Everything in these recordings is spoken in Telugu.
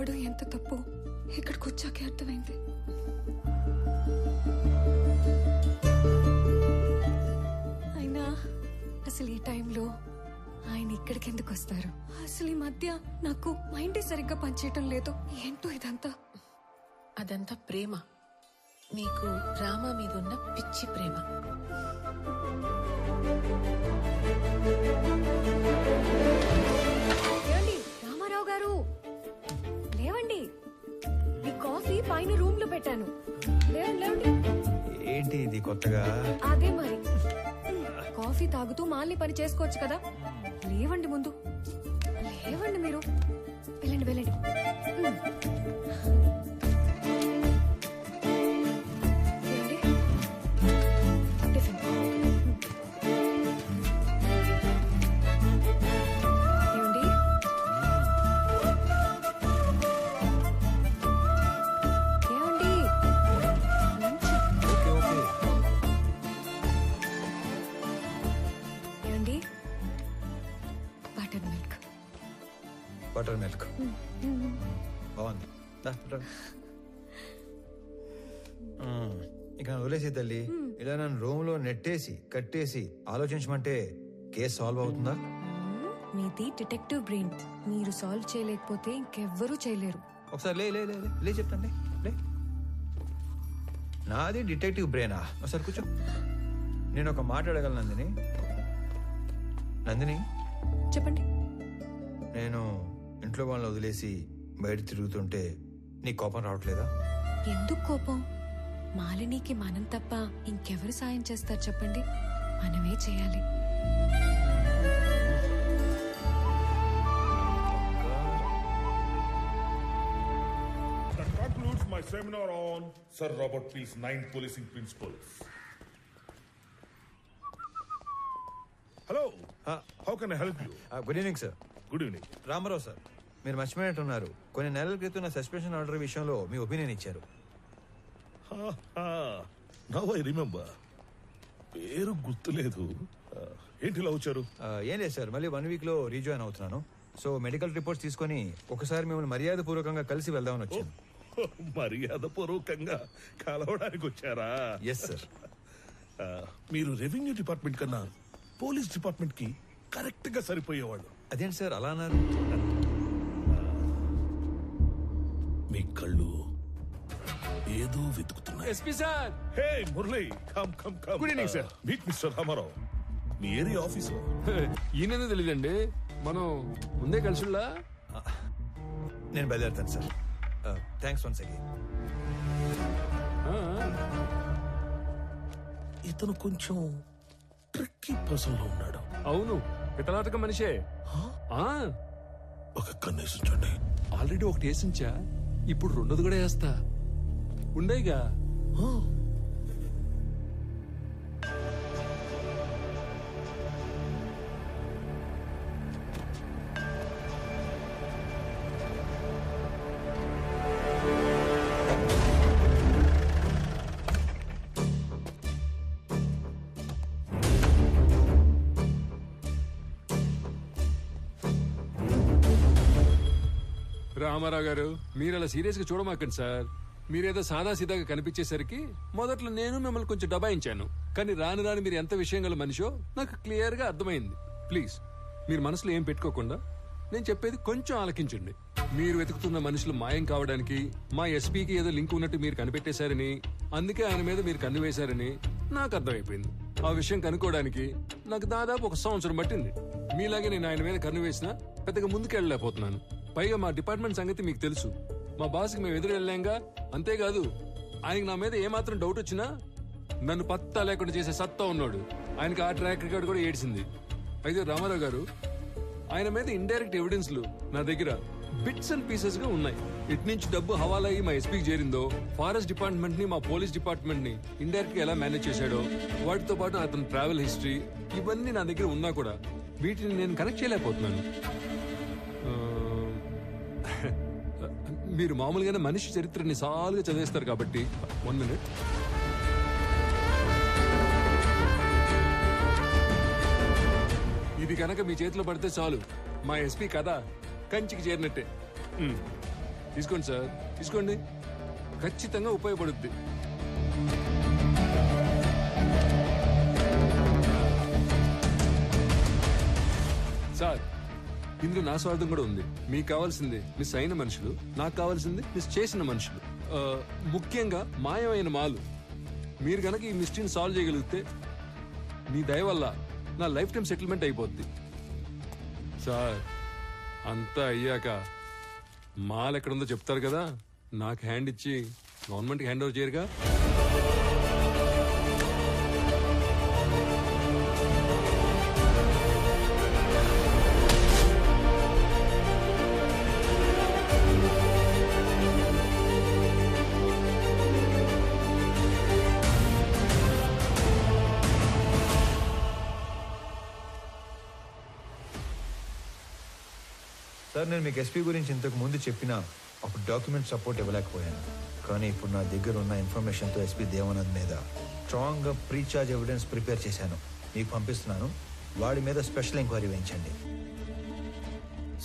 రావడం ఎంత తప్పు ఇక్కడికి వచ్చాకే అర్థమైంది. అయినా అసలు ఈ టైంలో ఆయన ఇక్కడికి ఎందుకు వస్తారు? అసలు ఈ మధ్య నాకు మైండ్ సరిగ్గా పనిచేయటం లేదు. ఏంటో ఇదంతా. అదంతా ప్రేమ. నీకు రామ మీదున్న పిచ్చి ప్రేమ. రామారావు గారు లేవండి. మీ కాఫీ పైన రూమ్ లో పెట్టాను. లేవండి. ఏంటి ఇది కొత్తగా? అదే మరి కాఫీ తాగుతూ మాల్ని పని చేసుకోవచ్చు కదా. లేవండి ముందు. లేవండి మీరు. వెళ్ళండి వెళ్ళండి. బటర్ మిల్క్ బాగుంది. ఇక వదిలేసి తల్లి, ఇలా నన్ను రూమ్ లో నెట్టేసి కట్టేసి ఆలోచించమంటే కేసు సాల్వ్ అవుతుందా? మీది డిటెక్టివ్ బ్రెయిన్. మీరు సాల్వ్ చేయలేకపోతే ఇంకెవ్వరూ చేయలేరు. ఒకసారి లే లే లే లే చెప్తాండి. లే, నాది డిటెక్టివ్ బ్రెయినా? ఒకసారి కూర్చో. నేను ఒక మాట అడగలను నందిని. నందిని చెప్పండి. నేను ఇంట్లో వాళ్ళని వదిలేసి బయట తిరుగుతుంటే నీ కోపం రావట్లేదా? ఎందుకు కోపం? మాలినికి మనం తప్ప ఇంకెవరు సాయం చేస్తారు చెప్పండి? మనమే చేయాలి. That concludes my seminar on Sir Robert Peel's 9 policing principles. Hello. How can I help you? Good evening sir. Good evening. Ramarao sir, మీరు మర్చిపోయినట్టున్నారు. కొన్ని నెలల క్రితం నా సస్పెన్షన్ ఆర్డర్ విషయంలో మీ ఒపీనియన్ ఇచ్చారు. Now I remember. పేరు గుర్తులేదు. ఏంటి ఇలా వచ్చారు? ఏం లేదు సార్, మళ్ళీ 1 వీక్ లో రీజాయిన్ అవుతున్నాను. సో మెడికల్ రిపోర్ట్స్ తీసుకొని ఒకసారి మిమ్మల్ని మర్యాద పూర్వకంగా కలిసి వెళ్దామని వచ్చాను. మర్యాద పూర్వకంగా కలవడానికి వచ్చారా? Yes sir. మీరు రెవెన్యూ డిపార్ట్మెంట్ కన్నా పోలీస్ డిపార్ట్మెంట్ కి కరెక్ట్ గా సరిపోయేవాళ్ళు. అదేంటి సార్ అలా అన్నారు? మీ కళ్ళు ఏదో వెతుకుతున్నాయి. SP sir. Hey Murali, come come come. Good evening sir. Meet mister Ramarao. మీ ఏరియా ఆఫీసు. ఈయన తెలియదండి, మనం ముందే కలిసిలా. నేను బయలుదేరుతాను సార్. Thanks once again. ఇతను కొంచెం ట్రిక్కీ పర్సన్ లో ఉన్నాడు. అవును, పితలాటక మనిషే. ఒక కన్నేసి ఉంచండి. ఆల్రెడీ ఒకటి వేసించా, ఇప్పుడు రెండోది కూడా వేస్తా. ఉండేగా. రామారావు గారు, మీరు అలా సీరియస్ గా చూడమాకండి సార్. మీరేదో సాదా సీదాగా కనిపించేసరికి మొదట్లో నేను మిమ్మల్ని కొంచెం దబాయించాను. కానీ రాను రాను మీరు ఎంత విషయం గల మనిషో నాకు క్లియర్ గా అర్థమైంది. ప్లీజ్ మీరు మనసులో ఏం పెట్టుకోకుండా నేను చెప్పేది కొంచెం ఆలకించండి. మీరు వెతుకుతున్న మనుషులు మాయం కావడానికి మా ఎస్పీకి ఏదో లింక్ ఉన్నట్టు మీరు కనిపెట్టేశారని, అందుకే ఆయన మీద మీరు కన్ను వేశారని నాకు అర్థమైపోయింది. ఆ విషయం కనుక్కోవడానికి నాకు దాదాపు 1 సంవత్సరం పట్టింది. మీలాగే నేను ఆయన మీద కన్ను వేసినా పెద్దగా ముందుకెళ్ళలేకపోతున్నాను. పైగా మా డిపార్ట్మెంట్ సంగతి మీకు తెలుసు. మా బాస్కి మేము ఎదురు వెళ్ళాంగా. అంతేకాదు, ఆయనకి నా మీద ఏమాత్రం డౌట్ వచ్చినా నన్ను పత్తా లేకుండా చేసే సత్తా ఉన్నాడు. ఆయనకి ఆ ట్రాక్ రికార్డ్ కూడా ఏడ్చింది. అయితే రామారావు గారు, ఆయన మీద ఇండైరెక్ట్ ఎవిడెన్స్లు నా దగ్గర బిట్స్ అండ్ పీసెస్ గా ఉన్నాయి. ఇటు నుంచి డబ్బు హవాలా అయ్యి మా ఎస్పీకి చేరిందో, ఫారెస్ట్ డిపార్ట్మెంట్ ని మా పోలీస్ డిపార్ట్మెంట్ ని ఇండైరెక్ట్ గా ఎలా మేనేజ్ చేశాడో, వాటితో పాటు అతని ట్రావెల్ హిస్టరీ, ఇవన్నీ నా దగ్గర ఉన్నా కూడా వీటిని నేను కనెక్ట్ చేయలేకపోతున్నాను. మీరు మామూలుగానే మనిషి చరిత్రని సాలుగా చదివేస్తారు కాబట్టి 1 minute. ఇది కనుక మీ చేతిలో పడితే చాలు, మా ఎస్పీ కథ కంచికి చేరినట్టే. తీసుకోండి సార్, తీసుకోండి, ఖచ్చితంగా ఉపయోగపడుద్ది. సార్, ఇందులో నా స్వార్థం కూడా ఉంది. మీకు కావాల్సింది మిస్ అయిన మనుషులు, నాకు కావాల్సింది మిస్ చేసిన మనుషులు. ముఖ్యంగా మాయమైన మాలు. మీరు గనక ఈ మిస్టరీని సాల్వ్ చేయగలిగితే మీ దయ వల్ల నా లైఫ్ టైం సెటిల్మెంట్ అయిపోద్ది. సార్, అంతా అయ్యాక మాల్ ఎక్కడుందో చెప్తారు కదా, నాకు హ్యాండ్ ఇచ్చి గవర్నమెంట్కి హ్యాండ్ ఓవర్ చేయరుగా. సార్, నేను మీకు ఎస్పీ గురించి ఇంతకు ముందు చెప్పినా అప్పుడు డాక్యుమెంట్ సపోర్ట్ ఇవ్వలేకపోయాను. కానీ ఇప్పుడు నా దగ్గర ఉన్న ఇన్ఫర్మేషన్తో ఎస్పీ దేవానంద్ మీద స్ట్రాంగ్గా ప్రీచార్జ్ ఎవిడెన్స్ ప్రిపేర్ చేశాను. మీకు పంపిస్తున్నాను. వాడి మీద స్పెషల్ ఎంక్వైరీ వేయించండి.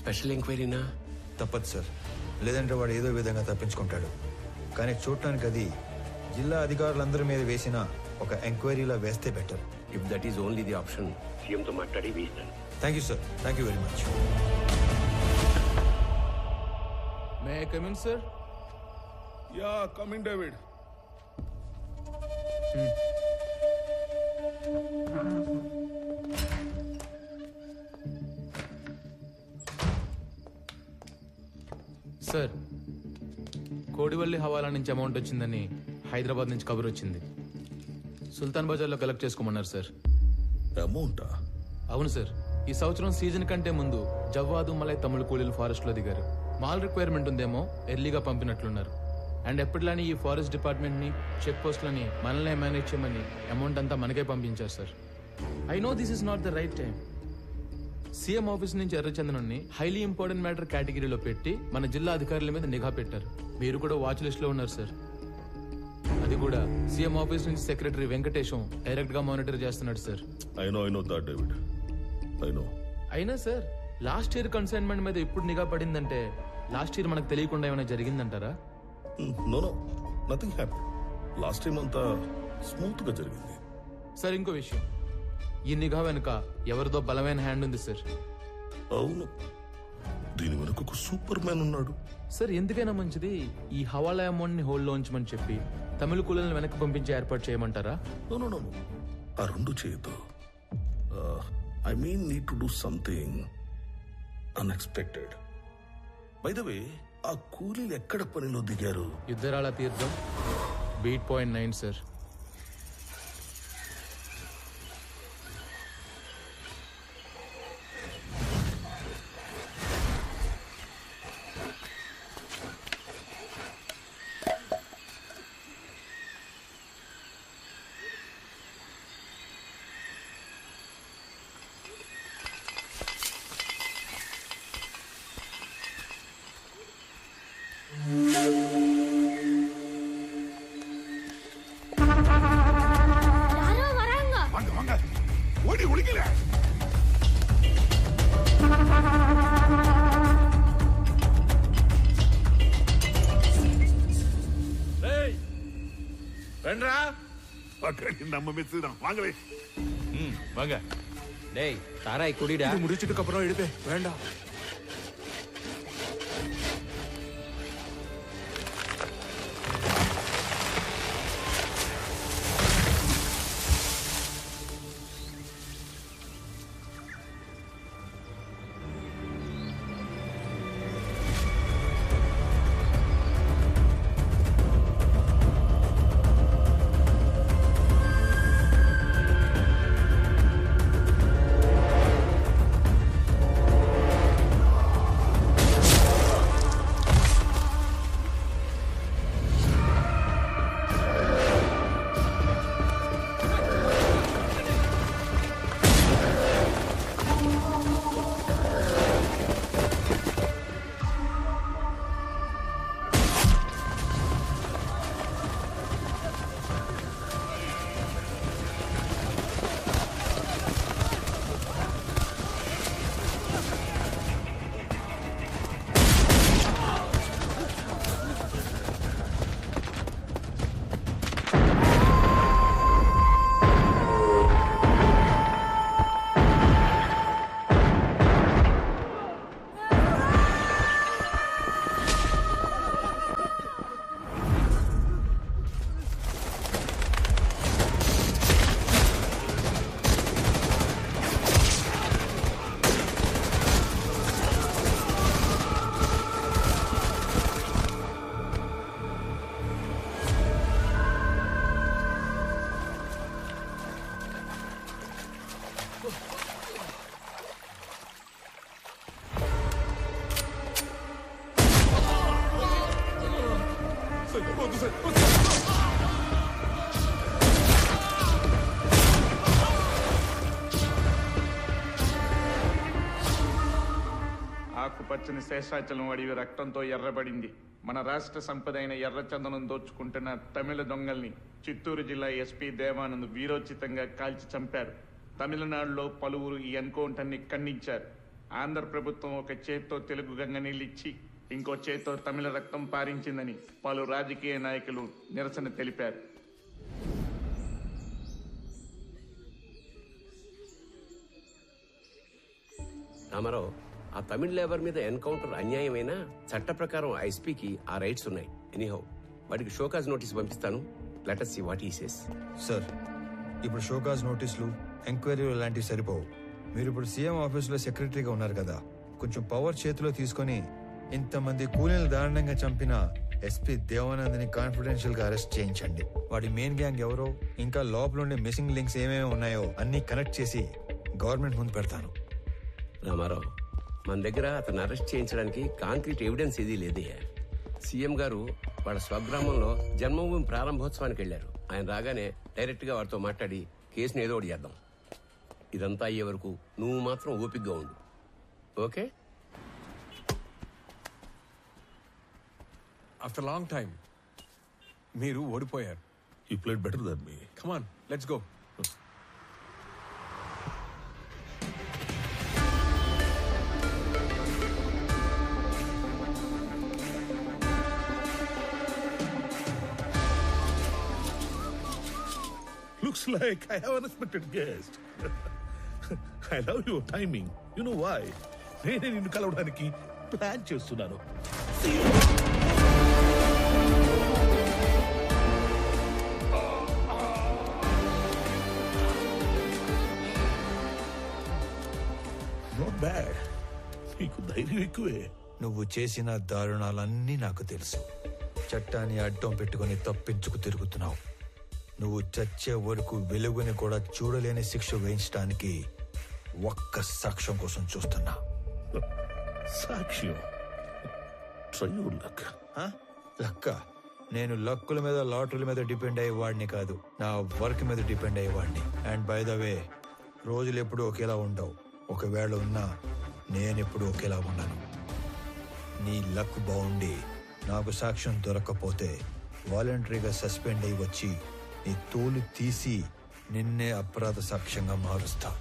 స్పెషల్ ఎంక్వైరీనా? తప్పదు సార్, లేదంటే వాడు ఏదో విధంగా తప్పించుకుంటాడు. కానీ చూడటానికి అది జిల్లా అధికారులందరి మీద వేసిన ఒక ఎంక్వైరీలా వేస్తే better. If that is only the option, సీఎంతో మాట్లాడి వేస్తాను. Thank you sir, thank you very much. May I come in, sir? Yeah, come in, David. Sir, Kodivalli హవాలా నుంచి అమౌంట్ వచ్చిందని హైదరాబాద్ నుంచి కబుర్ వచ్చింది. సుల్తాన్ బజార్లో కలెక్ట్ చేసుకోమన్నారు సార్. అమౌంటా? అవును సార్, ఈ సంవత్సరం సీజన్ కంటే ముందు జవ్వాదు మలై తమిళ కూలీలు ఫారెస్ట్ లో దిగారు. మాల్ రిక్వైర్మెంట్ ఉందేమో ఎర్లీగా పంపినట్లున్నారు. అండ్ ఎప్పటిలానే ఈ ఫారెస్ట్ డిపార్ట్మెంట్ ని, చెక్ పోస్ట్లని మనల్నే మేనేజ్ చేయమని అమౌంట్ అంతా మనకే పంపించారు sir. I know this is not the right time. CM office నుంచి ఎర్రచందనాన్ని హైలీ ఇంపార్టెంట్ మ్యాటర్ కేటగిరీలో పెట్టి మన జిల్లా అధికారుల మీద నిఘా పెట్టారు. మీరు కూడా వాచ్ లిస్ట్ లో ఉన్నారు సార్. అది కూడా సీఎం ఆఫీస్ నుంచి సెక్రటరీ వెంకటేశం డైరెక్ట్ గా మానిటర్ చేస్తున్నాడు sir. I know that, David. I know. అయినా సార్, లాస్ట్ ఇయర్ కన్సైన్మెంట్ మీద ఇప్పుడు నిఘా పడిందంటే లాస్ట్ ఇయర్ మనకు తెలియకుండా ఏమైనా జరిగిందంటారా? No, nothing happened. Last time అంతా స్మూత్ గా జరిగింది. సార్, ఇంకో విషయం, ఈ నిఘా వెనుక ఎవరిదో బలమైన హ్యాండ్ ఉంది సార్. అవును, దీని వెనుక ఒక సూపర్ మ్యాన్ ఉన్నాడు. సార్, ఎందుకైనా మంచిది ఈ హవాలా అమౌంట్ ని హోల్డ్ లో ఉంచమని చెప్పి తమిళ కూలీలను వెనక్కి పంపించే ఏర్పాటు చేయమంటారా? No. ఆ రెండు చేయదు. I mean, need to do something unexpected. By the way, ఆ కూలీలు ఎక్కడ పనిలో దిగారు? యుద్ధరాల తీర్థం బీట్ పాయింట్ 9 సార్. ஓடி ஒளிக்கல. ரெண்டா நம்ம மிஸ் தான். வாங்கவே. வாங்க. டேய், தாராய் குடிடா. இது முடிச்சிட்டு அப்புறம் எடுப்பே. வேண்டாம். వద్దు సార్. ఆకుపచ్చని శేషాచలం అడవి రక్తంతో ఎర్రబడింది. మన రాష్ట్ర సంపద అయిన ఎర్రచందనం దోచుకుంటున్న తమిళ దొంగల్ని చిత్తూరు జిల్లా ఎస్పీ దేవానంద్ వీరోచితంగా కాల్చి చంపారు. తమిళనాడులో పలువురు ఈ ఎన్కౌంటర్ని ఖండించారు. ఆంధ్ర ప్రభుత్వం ఒక చేత్తో తెలుగు గంగ నీళ్ళిచ్చి ఇంకో చేత్తో తమిళ రక్తం పారించిందని పలు రాజకీయ నాయకులు నిరసన తెలిపారు. రామారావు, ఆ తమిళ లేబర్ మీద ఎన్కౌంటర్ అన్యాయమైన చట్ట ప్రకారం ఐఎస్పీకి ఆ రైట్స్ ఉన్నాయి. ఎనీహౌ వాడికి షోకాజ్ నోటీస్ పంపిస్తాను. Let us see what he says. Sir, ఇప్పుడు షోకాజ్ నోటీసులు, ఎంక్వైరీలు లాంటివి సరిపోవు. మీరు ఇప్పుడు సీఎం ఆఫీసులో సెక్రటరీగా ఉన్నారు కదా, కొంచెం పవర్ చేతిలో తీసుకొని ఇంతమంది కూలీలు దారుణంగా చంపిన ఎస్పీ దేవానంద్ని కాన్ఫిడెన్షియల్ గా అరెస్ట్ చేయించండి. వాడి మెయిన్ గ్యాంగ్ ఎవరో, ఇంకా లోపల ఉండే మిస్సింగ్ లింక్స్ ఏమేమి ఉన్నాయో అన్ని కనెక్ట్ చేసి గవర్నమెంట్ ముందు పెడతాను. రామారావు, మన దగ్గర అతను అరెస్ట్ చేయించడానికి కాంక్రీట్ ఎవిడెన్స్ ఏదీ లేదే. సీఎం గారు వాళ్ళ స్వగ్రామంలో జన్మభూమి ప్రారంభోత్సవానికి వెళ్లారు. ఆయన రాగానే డైరెక్ట్ గా వారితో మాట్లాడి కేసుని ఏదో ఒకటి చేద్దాం. ఇదంతా అయ్యే వరకు నువ్వు మాత్రం ఓపికగా ఉండు. ఓకే? ఆఫ్టర్ లాంగ్ టైం మీరు ఓడిపోయారు. You played better than me. Come on, let's go. Looks like I have an unexpected guest. I love your timing. You know why? నేనే నిన్ను కలవడానికి ప్లాన్ చేస్తున్నాను. Not bad. నీకు ధైర్యం ఎక్కువే. నువ్వు చేసిన దారుణాలన్నీ నాకు తెలుసు. చట్టాన్ని అడ్డం పెట్టుకుని తప్పించుకు తిరుగుతున్నావు. నువ్వు చచ్చే వరకు వెలుగుని కూడా చూడలేని శిక్ష వేయించడానికి ఒక్క సాక్ష్యం కోసం చూస్తున్నా. సాక్ష్యం? Try your luck. లక్క? నేను లక్కుల మీద, లాటరీల మీద డిపెండ్ అయ్యేవాడిని కాదు, నా వర్క్ మీద డిపెండ్ అయ్యేవాడిని. అండ్ బై ద వే, రోజులు ఎప్పుడు ఒకేలా ఉండవు. ఒకవేళ ఉన్నా నేనెప్పుడు ఒకేలా ఉన్నాను. నీ లక్ బాగుండి నాకు సాక్ష్యం దొరకకపోతే వాలంటరీగా సస్పెండ్ అయ్యి వచ్చి నీ తోలు తీసి నిన్నే అపరాధ సాక్ష్యంగా మారుస్తా.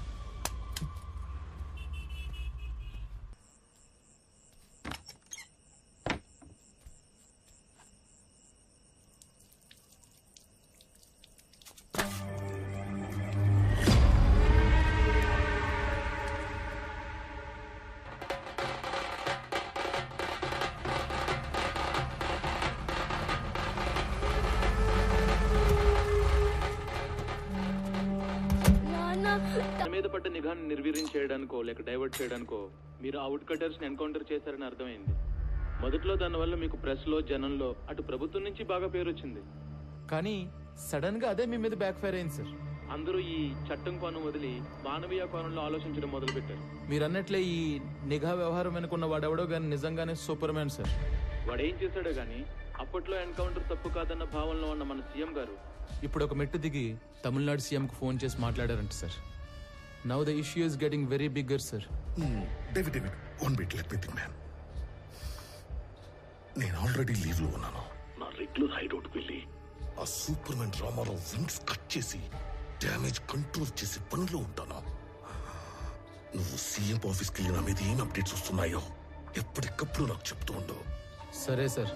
మీద పడ్డ నిఘాను నిర్వీర్యం చేయడానికో లేక డైవర్ట్ చేయడానికో మీరు అవుట్ కటర్స్ ని ఎన్కౌంటర్ చేశారని అర్థమైంది. మొదట్లో దానివల్ల మీకు ప్రెస్ లో, జనంలో, అటు ప్రభుత్వం నుంచి బాగా పేరు వచ్చింది. కానీ సడన్ గా అదే మీ మీద బ్యాక్ ఫైర్ అయింది సార్. అందరూ ఈ చట్టం కోణం వదిలి మానవీయ కోణంలో ఆలోచించడం మొదలు పెట్టారు. మీరు అన్నట్లే ఈ నిఘా వ్యవహారం వెనుకున్న వాడెవడో గానీ నిజంగానే సూపర్ మ్యాన్ సార్. వాడేం చేశాడో గానీ అప్పట్లో ఎన్కౌంటర్ తప్పు కాదన్న భావనలో ఉన్న మన సీఎం గారు ఇప్పుడు ఒక మెట్టు దిగి తమిళనాడు సీఎం కు ఫోన్ చేసి మాట్లాడారంట sir. Now the issue is getting very bigger, sir. David, one bit, let me think, man. నేను ఆల్రెడీ లీవ్ లో ఉన్నాను. నా రెగ్యులర్ హైడౌట్ వెళ్ళి ఆ superman Ramarao wings cut చేసి డ్యామేజ్ కంట్రోల్ చేసి పనిలో ఉంటాను. నువ్వు సీఎం ఆఫీస్కి వెళ్ళి నా మీద ఏం అప్డేట్స్ వస్తున్నాయో ఎప్పటికప్పుడు నాకు చెప్తూ ఉండవు. సరే సార్.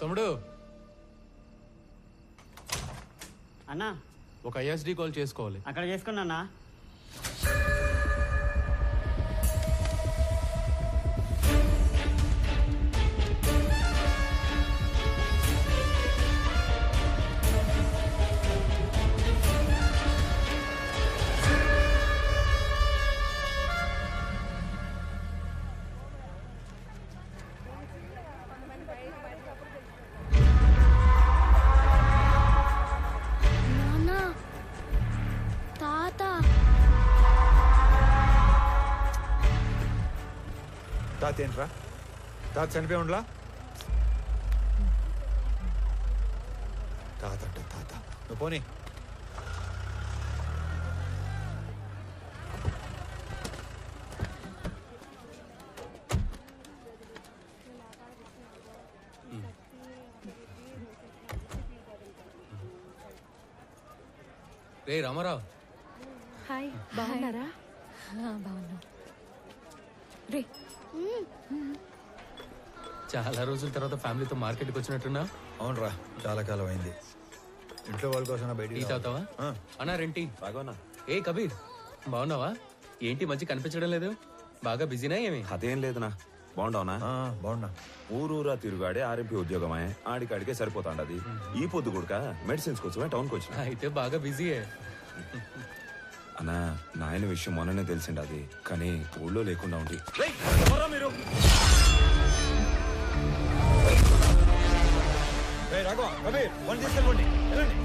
తమ్ముడు, అన్నా ఒక ఐఎస్డి కాల్ చేసుకోవాలి. అక్కడ చేసుకున్నా. నాన్న తాత ఏంట్రా? తాత చనిపోయి ఉండలా? తాత అంట తాత. నువ్వు పోనీ. రే రామారావు, హాయ్, బాగున్నారా? బాగున్నా. రే, చాలా రోజుల తర్వాత ఫ్యామిలీతో మార్కెట్కి వచ్చినట్టున్నా. అవునరా, చాలా కాలం అయింది. ఇంట్లో వాళ్ళ కోసం టీ బయటికి తాగుతావా? అన్నా రెంటి బాగోనా? ఏ కబీర్, బాగున్నావా? ఏంటి మంచి కనిపించడం లేదు? బాగా బిజీనా ఏమి? అదేం లేదునా. బాగుండవునా? బాగున్నా. ఊరూరా తిరుగాడే ఆర్ఎంపీ ఉద్యోగమే, ఆడికాడికే సరిపోతాండది. ఈ పొద్దు కూడా మెడిసిన్స్ కోసమే టౌన్కి వచ్చిన. అయితే బాగా బిజీయే. అన్నా, నాయన విషయం మొన్ననే తెలిసిండది, కానీ ఊళ్ళో లేకుండా ఉండి. మీరు రాఘవ, కబీర్, వాళ్ళు తీసుకెళ్ళండి. వెళ్ళండి.